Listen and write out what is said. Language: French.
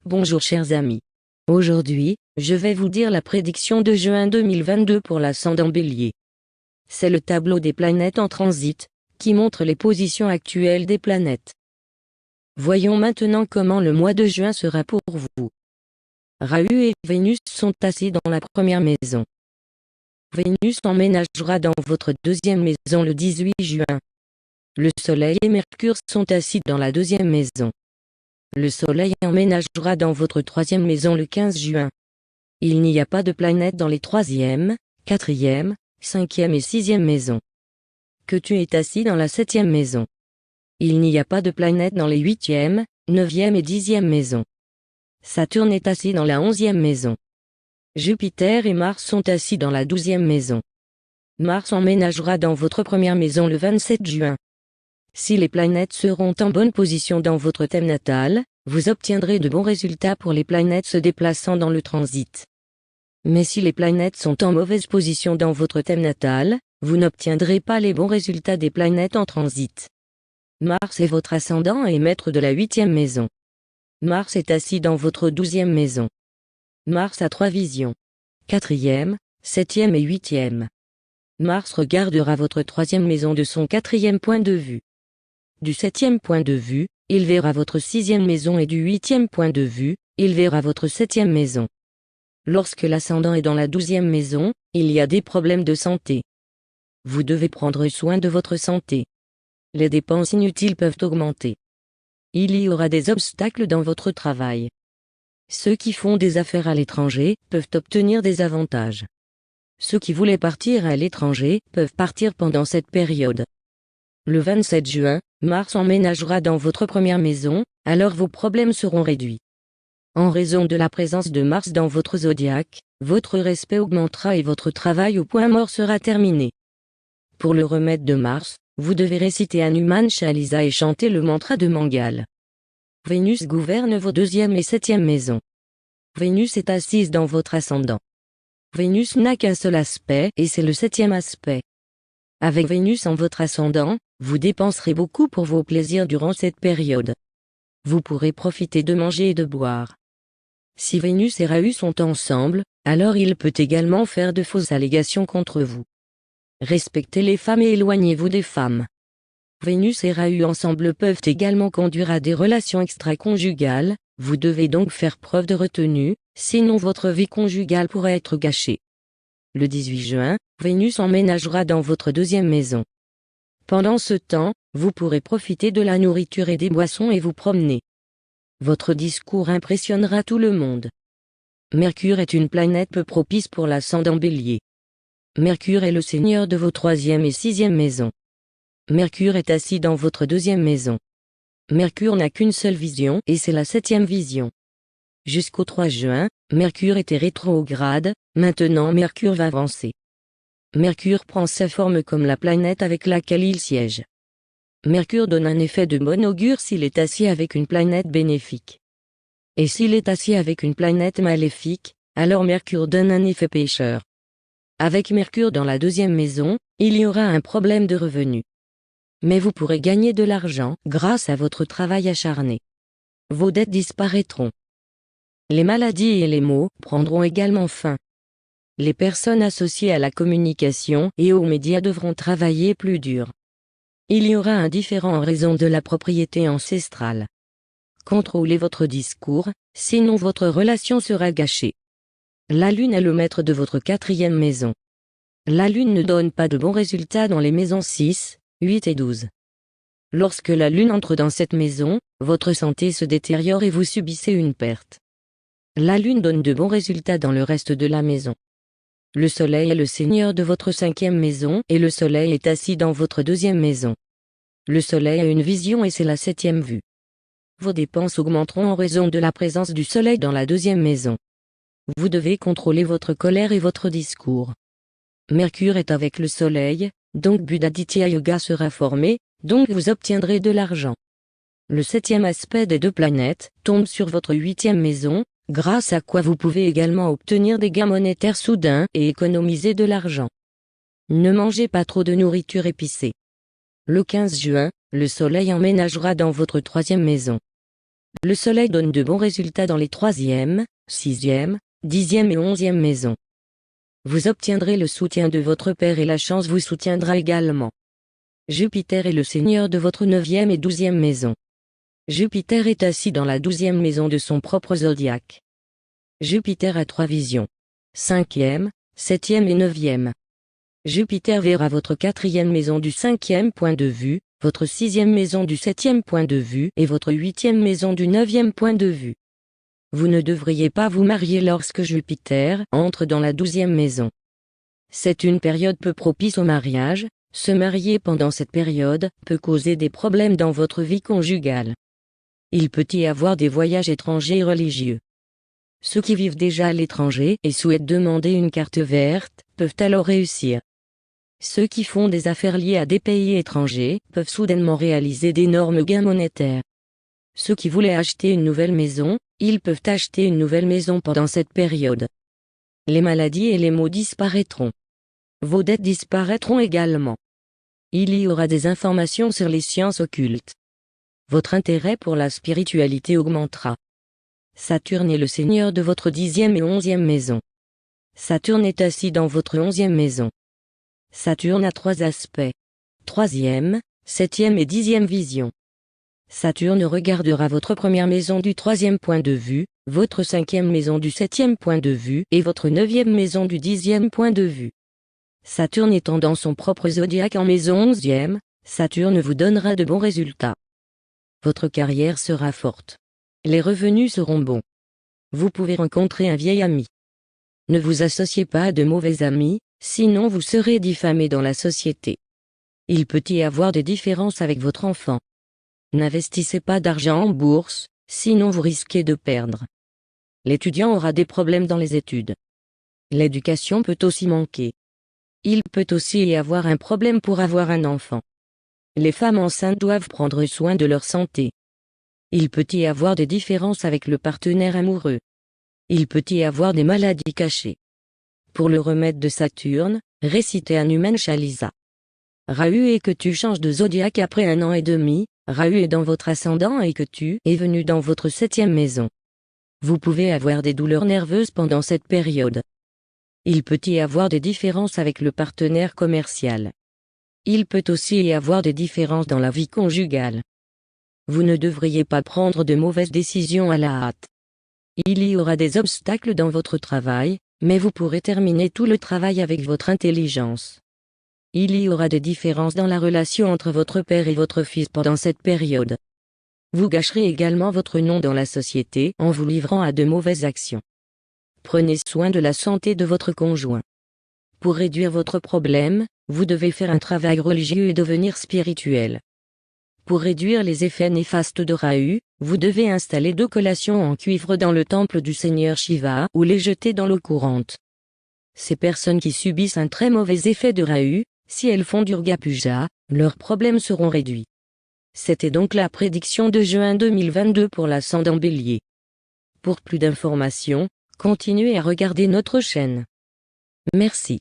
Bonjour chers amis. Aujourd'hui, je vais vous dire la prédiction de juin 2022 pour l'ascendant Bélier. C'est le tableau des planètes en transit, qui montre les positions actuelles des planètes. Voyons maintenant comment le mois de juin sera pour vous. Rahu et Vénus sont assis dans la première maison. Vénus emménagera dans votre deuxième maison le 18 juin. Le Soleil et Mercure sont assis dans la deuxième maison. Le Soleil emménagera dans votre troisième maison le 15 juin. Il n'y a pas de planète dans les troisième, quatrième, cinquième et sixième maisons. Ketu est assis dans la septième maison. Il n'y a pas de planète dans les huitième, neuvième et dixième maisons. Saturne est assis dans la onzième maison. Jupiter et Mars sont assis dans la douzième maison. Mars emménagera dans votre première maison le 27 juin. Si les planètes seront en bonne position dans votre thème natal, vous obtiendrez de bons résultats pour les planètes se déplaçant dans le transit. Mais si les planètes sont en mauvaise position dans votre thème natal, vous n'obtiendrez pas les bons résultats des planètes en transit. Mars est votre ascendant et maître de la huitième maison. Mars est assis dans votre douzième maison. Mars a trois visions. Quatrième, septième et huitième. Mars regardera votre troisième maison de son quatrième point de vue. Du septième point de vue, il verra votre sixième maison et du huitième point de vue, il verra votre septième maison. Lorsque l'ascendant est dans la douzième maison, il y a des problèmes de santé. Vous devez prendre soin de votre santé. Les dépenses inutiles peuvent augmenter. Il y aura des obstacles dans votre travail. Ceux qui font des affaires à l'étranger peuvent obtenir des avantages. Ceux qui voulaient partir à l'étranger peuvent partir pendant cette période. Le 27 juin, Mars emménagera dans votre première maison, alors vos problèmes seront réduits. En raison de la présence de Mars dans votre zodiaque, votre respect augmentera et votre travail au point mort sera terminé. Pour le remède de Mars, vous devez réciter Hanuman Chalisa et chanter le mantra de Mangala. Vénus gouverne vos deuxième et septième maisons. Vénus est assise dans votre ascendant. Vénus n'a qu'un seul aspect et c'est le septième aspect. Avec Vénus en votre ascendant, vous dépenserez beaucoup pour vos plaisirs durant cette période. Vous pourrez profiter de manger et de boire. Si Vénus et Rahu sont ensemble, alors il peut également faire de fausses allégations contre vous. Respectez les femmes et éloignez-vous des femmes. Vénus et Rahu ensemble peuvent également conduire à des relations extra-conjugales, vous devez donc faire preuve de retenue, sinon votre vie conjugale pourrait être gâchée. Le 18 juin, Vénus emménagera dans votre deuxième maison. Pendant ce temps, vous pourrez profiter de la nourriture et des boissons et vous promener. Votre discours impressionnera tout le monde. Mercure est une planète peu propice pour l'ascendant Bélier. Mercure est le seigneur de vos troisième et sixième maisons. Mercure est assis dans votre deuxième maison. Mercure n'a qu'une seule vision et c'est la septième vision. Jusqu'au 3 juin, Mercure était rétrograde, maintenant Mercure va avancer. Mercure prend sa forme comme la planète avec laquelle il siège. Mercure donne un effet de bon augure s'il est assis avec une planète bénéfique. Et s'il est assis avec une planète maléfique, alors Mercure donne un effet pécheur. Avec Mercure dans la deuxième maison, il y aura un problème de revenus. Mais vous pourrez gagner de l'argent grâce à votre travail acharné. Vos dettes disparaîtront. Les maladies et les maux prendront également fin. Les personnes associées à la communication et aux médias devront travailler plus dur. Il y aura un différend en raison de la propriété ancestrale. Contrôlez votre discours, sinon votre relation sera gâchée. La Lune est le maître de votre quatrième maison. La Lune ne donne pas de bons résultats dans les maisons 6, 8 et 12. Lorsque la Lune entre dans cette maison, votre santé se détériore et vous subissez une perte. La Lune donne de bons résultats dans le reste de la maison. Le Soleil est le seigneur de votre cinquième maison et le Soleil est assis dans votre deuxième maison. Le Soleil a une vision et c'est la septième vue. Vos dépenses augmenteront en raison de la présence du Soleil dans la deuxième maison. Vous devez contrôler votre colère et votre discours. Mercure est avec le Soleil, donc Buddhaditya Yoga sera formé, donc vous obtiendrez de l'argent. Le septième aspect des deux planètes tombe sur votre huitième maison, grâce à quoi vous pouvez également obtenir des gains monétaires soudains et économiser de l'argent. Ne mangez pas trop de nourriture épicée. Le 15 juin, le Soleil emménagera dans votre troisième maison. Le soleil donne de bons résultats dans les 3e, 6e, 10e et 11e maisons. Vous obtiendrez le soutien de votre père et la chance vous soutiendra également. Jupiter est le seigneur de votre 9e et 12e maison. Jupiter est assis dans la 12e maison de son propre zodiaque. Jupiter a 3 visions. 5e, 7e et 9e. Jupiter verra votre 4e maison du 5e point de vue, votre 6e maison du 7e point de vue et votre 8e maison du 9e point de vue. Vous ne devriez pas vous marier lorsque Jupiter entre dans la 12e maison. C'est une période peu propice au mariage. Se marier pendant cette période peut causer des problèmes dans votre vie conjugale. Il peut y avoir des voyages étrangers et religieux. Ceux qui vivent déjà à l'étranger et souhaitent demander une carte verte peuvent alors réussir. Ceux qui font des affaires liées à des pays étrangers peuvent soudainement réaliser d'énormes gains monétaires. Ceux qui voulaient acheter une nouvelle maison, ils peuvent acheter une nouvelle maison pendant cette période. Les maladies et les maux disparaîtront. Vos dettes disparaîtront également. Il y aura des informations sur les sciences occultes. Votre intérêt pour la spiritualité augmentera. Saturne est le seigneur de votre 10e et 11e maison. Saturne est assis dans votre 11e maison. Saturne a 3 aspects. 3e, 7e et 10e vision. Saturne regardera votre première maison du 3e point de vue, votre 5e maison du 7e point de vue et votre 9e maison du 10e point de vue. Saturne étant dans son propre zodiaque en maison 11e, Saturne vous donnera de bons résultats. Votre carrière sera forte. Les revenus seront bons. Vous pouvez rencontrer un vieil ami. Ne vous associez pas à de mauvais amis, sinon vous serez diffamé dans la société. Il peut y avoir des différences avec votre enfant. N'investissez pas d'argent en bourse, sinon vous risquez de perdre. L'étudiant aura des problèmes dans les études. L'éducation peut aussi manquer. Il peut aussi y avoir un problème pour avoir un enfant. Les femmes enceintes doivent prendre soin de leur santé. Il peut y avoir des différences avec le partenaire amoureux. Il peut y avoir des maladies cachées. Pour le remède de Saturne, récitez Hanuman Chalisa. Rahu et Ketu changent de zodiaque après 1 an et demi. Rahu est dans votre ascendant et Ketu est venu dans votre 7e maison. Vous pouvez avoir des douleurs nerveuses pendant cette période. Il peut y avoir des différences avec le partenaire commercial. Il peut aussi y avoir des différences dans la vie conjugale. Vous ne devriez pas prendre de mauvaises décisions à la hâte. Il y aura des obstacles dans votre travail, mais vous pourrez terminer tout le travail avec votre intelligence. Il y aura des différences dans la relation entre votre père et votre fils pendant cette période. Vous gâcherez également votre nom dans la société en vous livrant à de mauvaises actions. Prenez soin de la santé de votre conjoint. Pour réduire votre problème, vous devez faire un travail religieux et devenir spirituel. Pour réduire les effets néfastes de Rahu, vous devez installer 2 collations en cuivre dans le temple du Seigneur Shiva ou les jeter dans l'eau courante. Ces personnes qui subissent un très mauvais effet de Rahu, si elles font Durga Puja, leurs problèmes seront réduits. C'était donc la prédiction de juin 2022 pour l'ascendant Bélier. Pour plus d'informations, continuez à regarder notre chaîne. Merci.